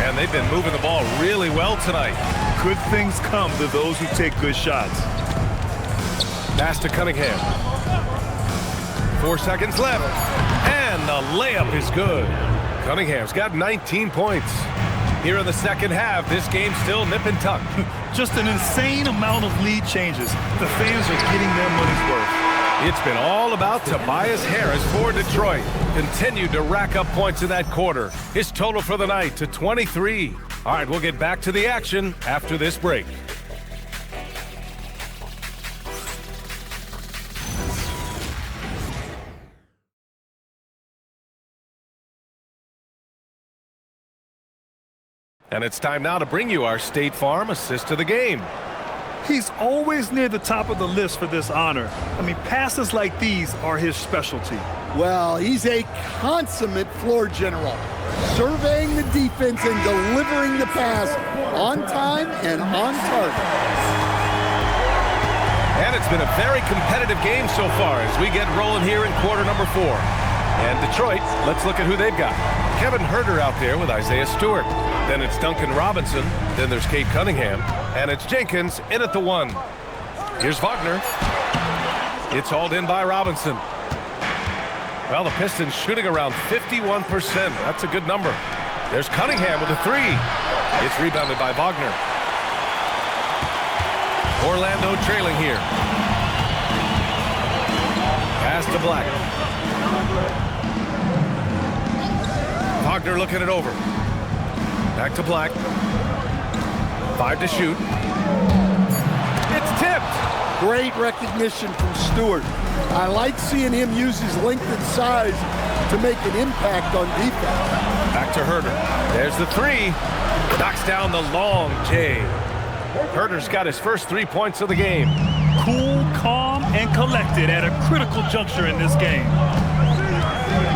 And they've been moving the ball really well tonight. Good things come to those who take good shots. Pass to Cunningham. 4 seconds left. And the layup is good. Cunningham's got 19 points. Here in the second half, this game's still nip and tuck. Just an insane amount of lead changes. The fans are getting their money's worth. It's been all about Tobias Harris for Detroit. Continued to rack up points in that quarter. His total for the night to 23. All right, we'll get back to the action after this break. And it's time now to bring you our State Farm assist of the game. He's always near the top of the list for this honor. I mean, passes like these are his specialty. Well, he's a consummate floor general, surveying the defense and delivering the pass on time and on target. And it's been a very competitive game so far as we get rolling here in quarter number 4. And Detroit, let's look at who they've got. Kevin Huerter out there with Isaiah Stewart. Then it's Duncan Robinson. Then there's Cade Cunningham. And it's Jenkins in at the 1. Here's Wagner. It's hauled in by Robinson. Well, the Pistons shooting around 51%. That's a good number. There's Cunningham with a 3. It's rebounded by Wagner. Orlando trailing here. Pass to Black. Wagner looking it over. Back to Black. 5 to shoot. It's tipped. Great recognition from Stewart. I like seeing him use his length and size to make an impact on defense. Back to Huerter. There's the 3. Knocks down the long J. Huerter's got his first 3 points of the game. Cool, calm, and collected at a critical juncture in this game.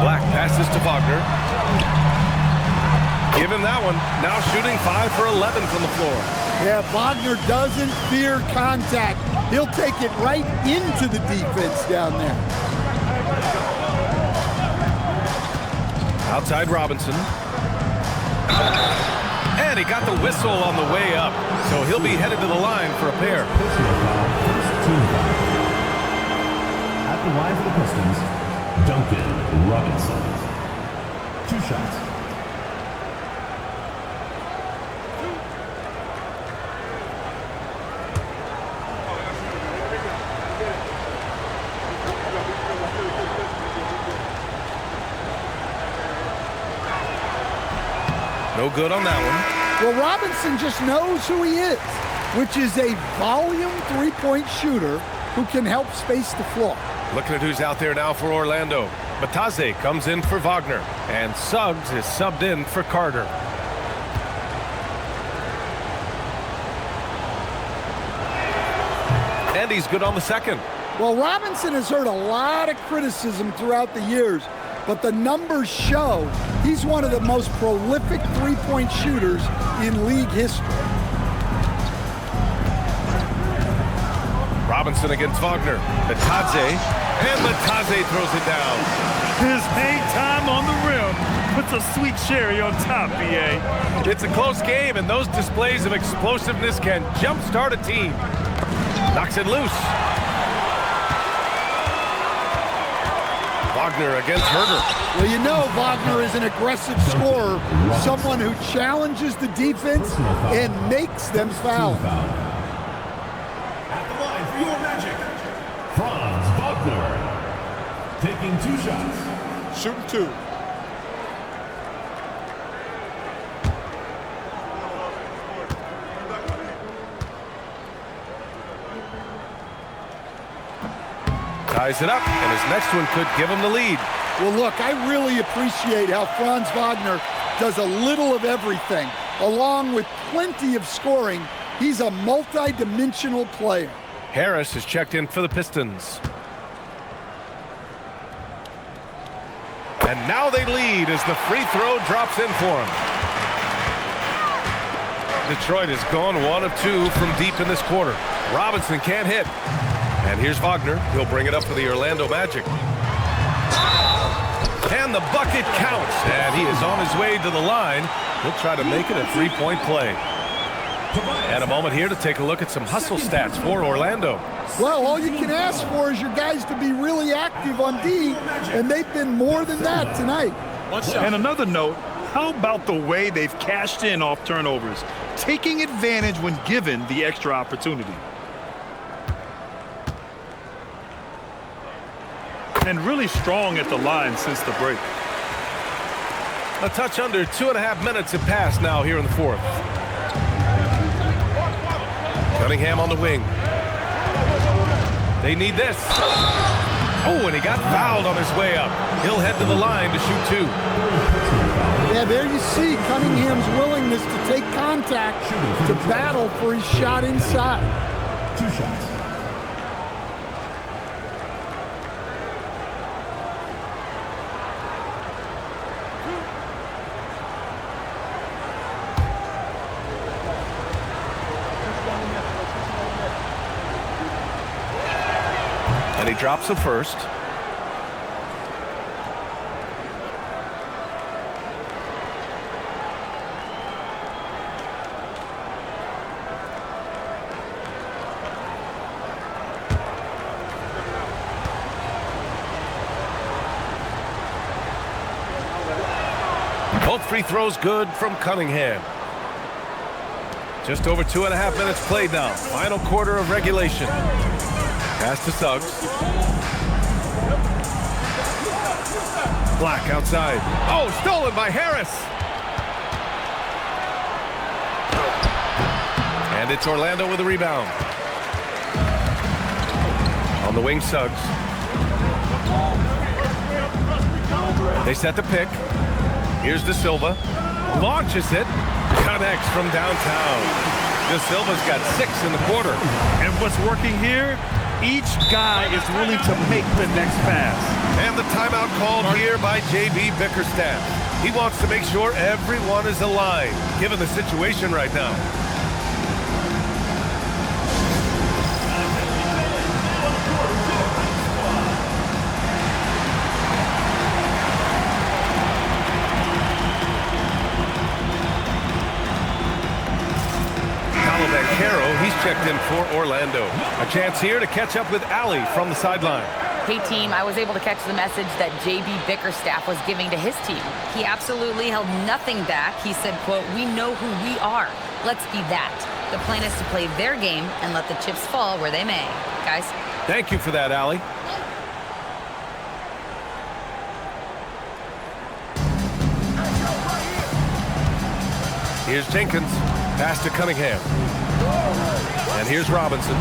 Black passes to Wagner. Give him that one. Now shooting 5 for 11 from the floor. Yeah, Wagner doesn't fear contact. He'll take it right into the defense down there. Outside Robinson. And he got the whistle on the way up. So he'll be headed to the line for a pair. At the line for the Pistons, Duncan Robinson. 2 shots. No good on that one. Well, Robinson just knows who he is, which is a volume three-point shooter who can help space the floor. Looking at who's out there now for Orlando. Bataze comes in for Wagner, and Suggs is subbed in for Carter. And he's good on the second. Well, Robinson has heard a lot of criticism throughout the years, but the numbers show he's one of the most prolific three-point shooters in league history. Robinson against Wagner. Bataze, and Bataze throws it down. His hang time on the rim puts a sweet cherry on top, BA. It's a close game, and those displays of explosiveness can jumpstart a team. Knocks it loose. Wagner against Huerter. Well, you know Wagner is an aggressive scorer, someone who challenges the defense and makes them foul. At the line for your Magic, Franz Wagner. Taking 2 shots. Shooting 2. Ties it up, and his next one could give him the lead. Well, look, I really appreciate how Franz Wagner does a little of everything. Along with plenty of scoring, he's a multi-dimensional player. Harris has checked in for the Pistons. And now they lead as the free throw drops in for him. Detroit has gone 1 of 2 from deep in this quarter. Robinson can't hit. And here's Wagner. He'll bring it up for the Orlando Magic. And the bucket counts. And he is on his way to the line. He'll try to make it a 3-point play. And a moment here to take a look at some hustle stats for Orlando. Well, all you can ask for is your guys to be really active on D, and they've been more than that tonight. And another note, how about the way they've cashed in off turnovers, taking advantage when given the extra opportunity. And really strong at the line since the break. A touch under 2.5 minutes have passed now here in the 4th. Cunningham on the wing. They need this. Oh, and he got fouled on his way up. He'll head to the line to shoot 2. Yeah, there you see Cunningham's willingness to take contact to battle for his shot inside. 2 shots. And he drops the first. Both free throws good from Cunningham. Just over 2.5 minutes played now. Final quarter of regulation. Pass to Suggs. Black outside. Oh, stolen by Harris. And it's Orlando with a rebound. On the wing, Suggs. They set the pick. Here's De Silva. Launches it. Connects from downtown. De Silva's got 6 in the quarter. And what's working here? Each guy is willing to make the next pass. And the timeout called here by J.B. Bickerstaff. He wants to make sure everyone is aligned, given the situation right now. He's checked in for Orlando. A chance here to catch up with Allie from the sideline. Hey, team, I was able to catch the message that J.B. Bickerstaff was giving to his team. He absolutely held nothing back. He said, quote, "We know who we are. Let's be that." The plan is to play their game and let the chips fall where they may. Guys? Thank you for that, Allie. Here's Jenkins. Pass to Cunningham. And here's Robinson.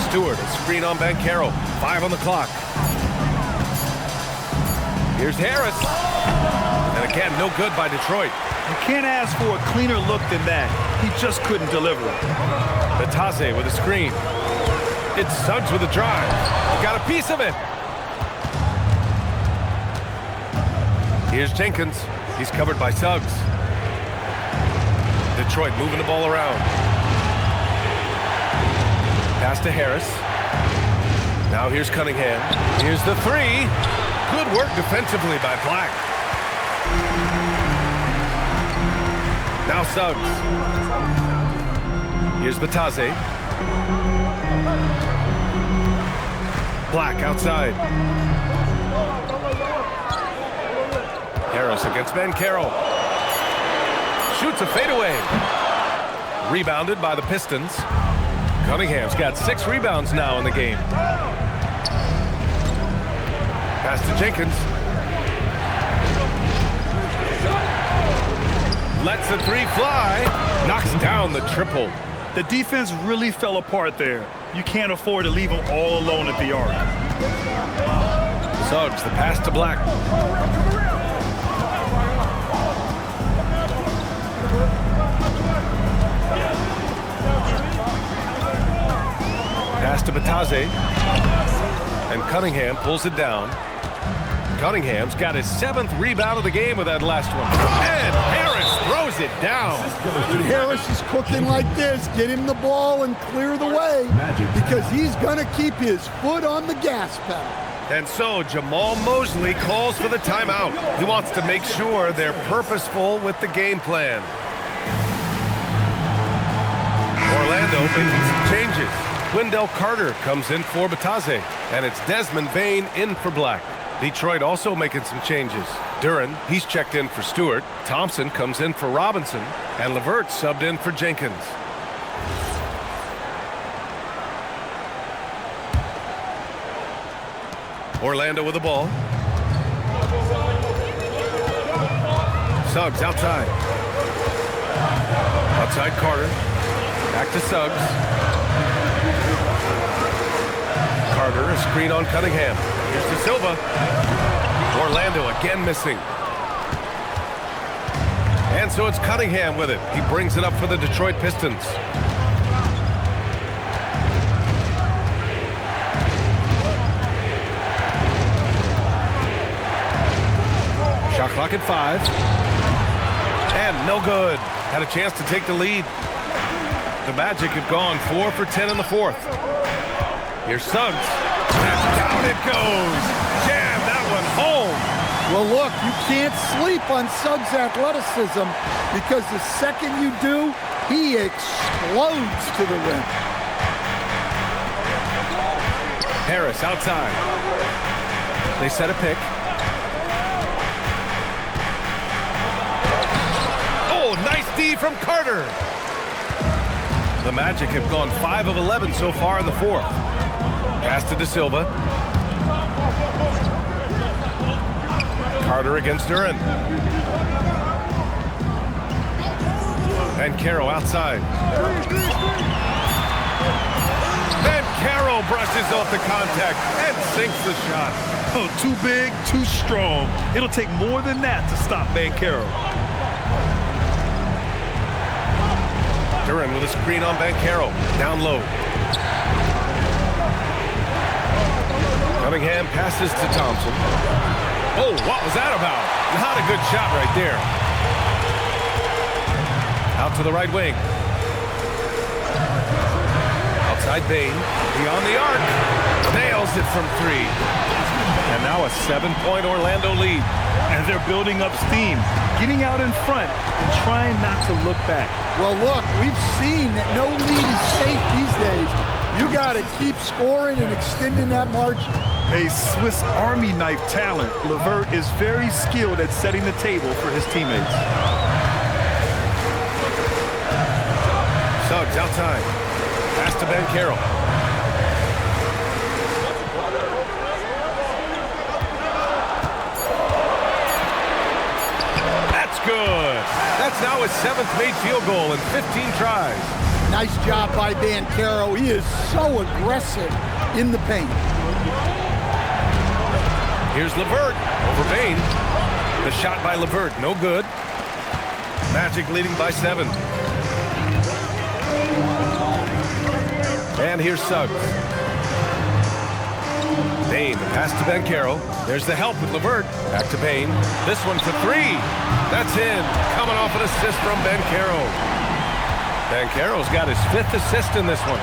Stewart, a screen on Banchero. 5 on the clock. Here's Harris. And again, no good by Detroit. You can't ask for a cleaner look than that. He just couldn't deliver. Batase with a screen. It's Suggs with a drive. He got a piece of it. Here's Jenkins. He's covered by Suggs. Detroit moving the ball around. Pass to Harris. Now here's Cunningham. Here's the 3. Good work defensively by Black. Now Suggs. Here's Batase. Black outside. Harris against Banchero. Shoots a fadeaway. Rebounded by the Pistons. Cunningham's got 6 rebounds now in the game. Pass to Jenkins. Lets the 3 fly. Knocks down the triple. The defense really fell apart there. You can't afford to leave them all alone at the arc. Suggs, the pass to Black. Pass to Batase. And Cunningham pulls it down. Cunningham's got his 7th rebound of the game with that last one. And Harris throws it down. When Harris is cooking like this, get him the ball and clear the way, because he's going to keep his foot on the gas pedal. And so Jamal Mosley calls for the timeout. He wants to make sure they're purposeful with the game plan. Orlando making some changes. Wendell Carter comes in for Batase, and it's Desmond Bane in for Black. Detroit also making some changes. Duran, he's checked in for Stewart. Thompson comes in for Robinson, and LeVert subbed in for Jenkins. Orlando with the ball. Suggs outside. Outside Carter. Back to Suggs. Carter, a screen on Cunningham. Here's De Silva. Orlando again missing. And so it's Cunningham with it. He brings it up for the Detroit Pistons. Shot clock at 5. And no good. Had a chance to take the lead. The Magic have gone 4 for 10 in the fourth. Here's Suggs. And down it goes. Jam that one home. Well, look, you can't sleep on Suggs' athleticism because the second you do, he explodes to the rim. Harris outside. They set a pick. Oh, nice D from Carter. The Magic have gone 5 of 11 so far in the fourth. Pass to De Silva. Carter against Duran. And Caro outside. And Caro brushes off the contact and sinks the shot. Oh, too big, too strong. It'll take more than that to stop Banchero. Duran with a screen on Banchero. Down low. Cunningham passes to Thompson. Oh, what was that about? Not a good shot right there. Out to the right wing. Outside Bain. Beyond the arc. Nails it from 3. And now a 7-point Orlando lead. And they're building up steam, getting out in front and trying not to look back. Well, look, we've seen that no lead is safe these days. You got to keep scoring and extending that margin. A Swiss Army knife talent, LeVert is very skilled at setting the table for his teammates. Suggs outside. Pass to Banchero. That's good. That's now his 7th made field goal in 15 tries. Nice job by Banchero. He is so aggressive in the paint. Here's LeVert over Bain. The shot by LeVert, no good. Magic leading by 7. And here's Suggs. Bain, the pass to Banchero. There's the help with LeVert. Back to Bain. This one for 3. That's in. Coming off an assist from Banchero. Banchero's got his 5th assist in this one.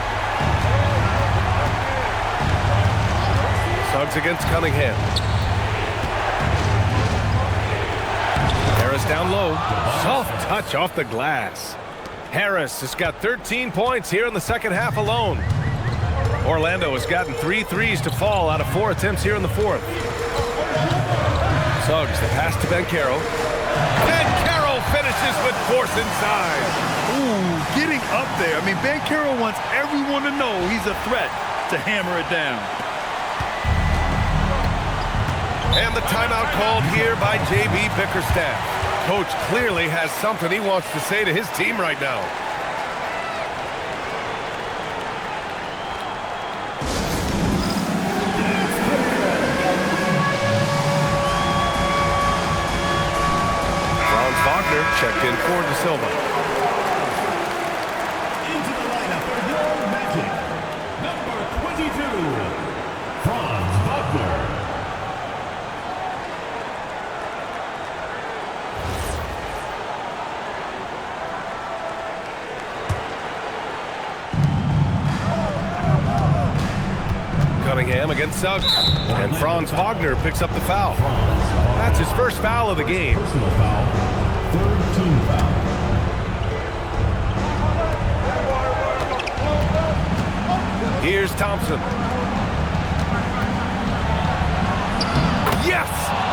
Suggs against Cunningham. Harris down low. Soft touch off the glass. Harris has got 13 points here in the second half alone. Orlando has gotten 3 threes to fall out of 4 attempts here in the fourth. Suggs, the pass to Banchero. Banchero finishes with force inside. Ooh, getting up there. I mean, Banchero wants everyone to know he's a threat to hammer it down. And the timeout called here by J.B. Bickerstaff. Coach clearly has something he wants to say to his team right now. Franz Wagner checked in for De Silva. Into the lineup for your Magic, number 22, Franz Wagner. Cunningham against Suggs. And Franz Wagner picks up the foul. That's his first foul of the game. Personal foul, 3rd team foul. Here's Thompson. Yes!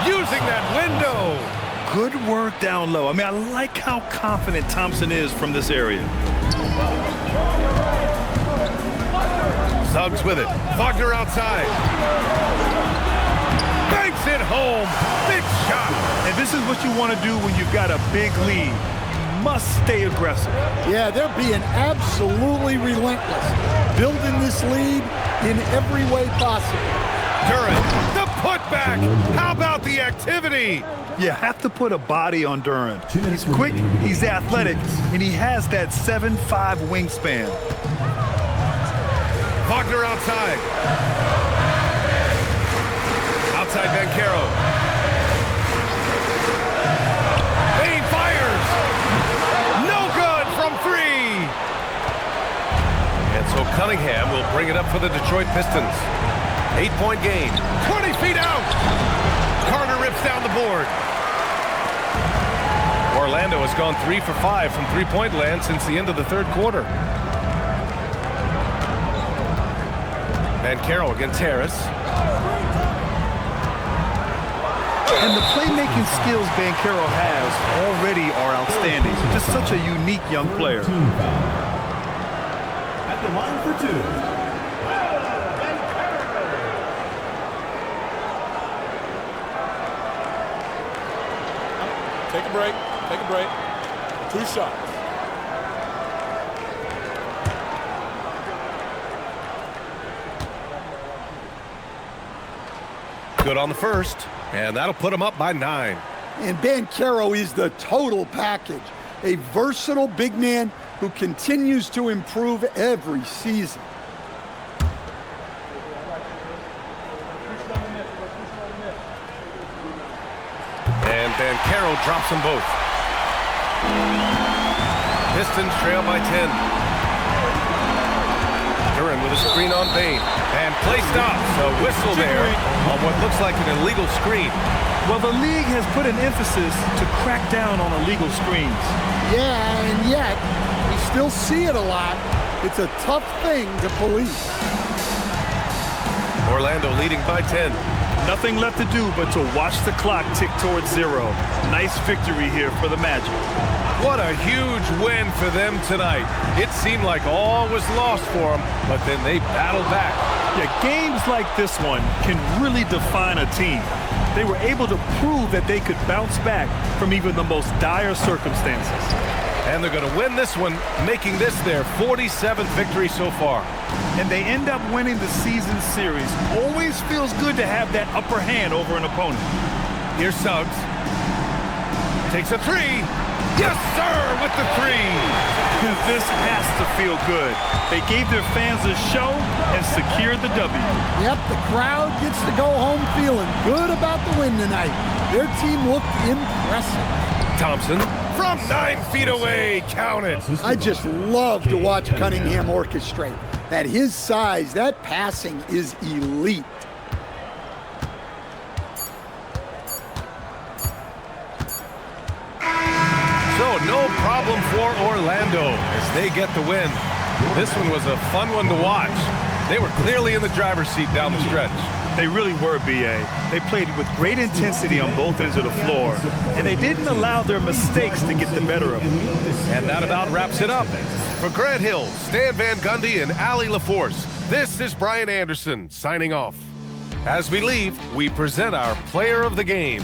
Using that window! Good work down low. I mean, I like how confident Thompson is from this area. Suggs with it. Wagner outside. Banks it home. Big shot. And this is what you want to do when you've got a big lead. You must stay aggressive. Yeah, they're being absolutely relentless, building this lead in every way possible. Duran, the putback. How about the activity. You have to put a body on Duran. He's quick, he's athletic, and he has that 7'5" wingspan. Wagner outside. Outside Bancaro. Bain fires. No good from 3. And so Cunningham will bring it up for the Detroit Pistons. 8-point game. 20 feet out. Carter rips down the board. Orlando has gone 3 for 5 from three-point land since the end of the third quarter. Bancaro against Harris. And the playmaking skills Bancaro has already are outstanding. Just such a unique young player. At the line for 2. Take a break. Take a break. 2 shots. Good on the first, and that'll put him up by 9. And Bancaro is the total package. A versatile big man who continues to improve every season. And Bancaro drops them both. Pistons trail by 10. Duran with a screen on Bain. And play stops. A whistle there on what looks like an illegal screen. Well, the league has put an emphasis to crack down on illegal screens. Yeah, and yet, we still see it a lot. It's a tough thing to police. Orlando leading by 10. Nothing left to do but to watch the clock tick towards 0. Nice victory here for the Magic. What a huge win for them tonight. It seemed like all was lost for them, but then they battled back. Yeah, games like this one can really define a team. They were able to prove that they could bounce back from even the most dire circumstances. And they're going to win this one, making this their 47th victory so far. And they end up winning the season series. Always feels good to have that upper hand over an opponent. Here's Suggs. Takes a 3. Yes, sir, with the 3. This has to feel good. They gave their fans a show and secured the W. Yep, the crowd gets to go home feeling good about the win tonight. Their team looked impressive. Thompson from 9 feet away. Count it. I just love to watch Cunningham orchestrate. At his size, that passing is elite. So no problem for Orlando as they get the win. This one was a fun one to watch. They were clearly in the driver's seat down the stretch. They really were, B.A. They played with great intensity on both ends of the floor, and they didn't allow their mistakes to get the better of them. And that about wraps it up. For Grant Hill, Stan Van Gundy, and Allie LaForce, this is Brian Anderson signing off. As we leave, we present our player of the game.